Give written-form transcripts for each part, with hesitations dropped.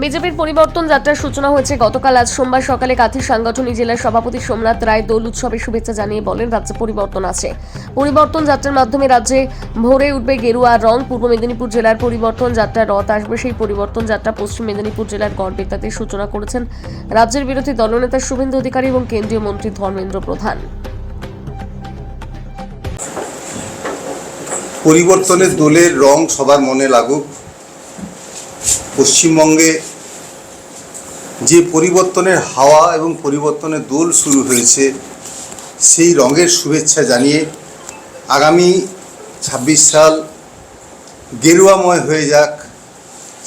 বিজেপির পরিবর্তন যাত্রার সূচনা হয়েছে গতকাল। আজ সোমবার সকালে কাঁথি সাংগঠনিক জেলার সভাপতি সোমনাথ রায় দোল উৎসবের শুভেচ্ছা জানিয়ে বলেন, রাজ্যে পরিবর্তন আছে। পরিবর্তন যাত্রার মাধ্যমে রাজ্যে ভরে উঠবে গেরুয়া রং। পূর্ব মেদিনীপুর জেলার পরিবর্তন যাত্রার রথ আসবে। সেই পরিবর্তন যাত্রা পশ্চিম মেদিনীপুর জেলার গড়বেতাতে সূচনা করেছেন রাজ্যের বিরোধী দলনেতা শুভেন্দু অধিকারী এবং কেন্দ্রীয় মন্ত্রী ধর্মেন্দ্র প্রধান। পরিবর্তনের দোলের রং সবার মনে লাগুক। পশ্চিমবঙ্গে যে পরিবর্তনের হাওয়া এবং পরিবর্তনের দোল শুরু হয়েছে, সেই রঙের শুভেচ্ছা জানিয়ে আগামী ২৬ সাল গেরুয়াময় হয়ে যাক,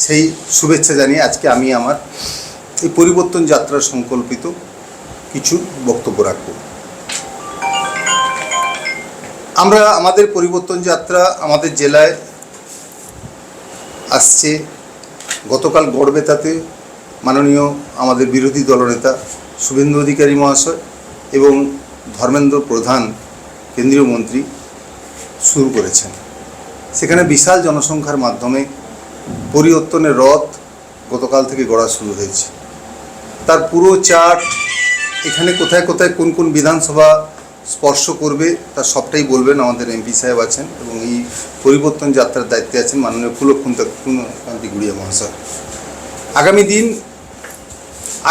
সেই শুভেচ্ছা জানিয়ে আজকে আমি আমার এই পরিবর্তন যাত্রা সংকল্পিত কিছু বক্তব্য রাখব। আমরা আমাদের পরিবর্তন যাত্রা আমাদের জেলায় আসছে। গতকাল গড়বেতাতে মাননীয় আমাদের বিরোধী দলনেতা শুভেন্দু অধিকারী মহাশয় এবং ধর্মেন্দ্র প্রধান কেন্দ্রীয় মন্ত্রী শুরু করেছেন। সেখানে বিশাল জনসংখ্যার মাধ্যমে পরিবর্তনের রথ গতকাল থেকে গড়া শুরু হয়েছে। তার পুরো চার্ট এখানে কোথায় কোথায় কোন কোন বিধানসভা স্পর্শ করবে তার সবটাই বলবেন আমাদের এমপি সাহেব আছেন এবং এই পরিবর্তন যাত্রার দায়িত্বে আছেন মাননীয় ফুলকান্তি গুড়িয়া মহাশয়।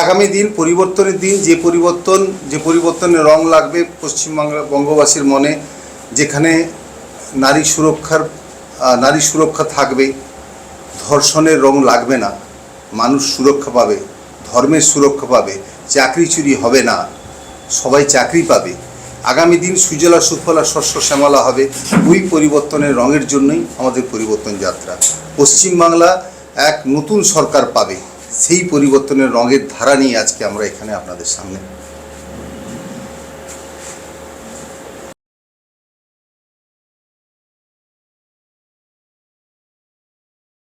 আগামী দিন পরিবর্তনের দিন, যে পরিবর্তনের রং লাগবে পশ্চিমবাংলা বঙ্গবাসীর মনে, যেখানে নারী সুরক্ষা থাকবে, ধর্ষণের রং লাগবে না, মানুষ সুরক্ষা পাবে, ধর্মের সুরক্ষা পাবে, চাকরি চুরি হবে না, সবাই চাকরি পাবে। আগামী দিন সুজলা সুফলা শস্য শ্যামলা হবে। ওই পরিবর্তনের রঙের জন্যই আমাদের পরিবর্তন যাত্রা। পশ্চিমবাংলা এক নতুন সরকার পাবে, সেই পরিবর্তনের রঙের ধারা নিয়ে আজকে আমরা এখানে আপনাদের সামনে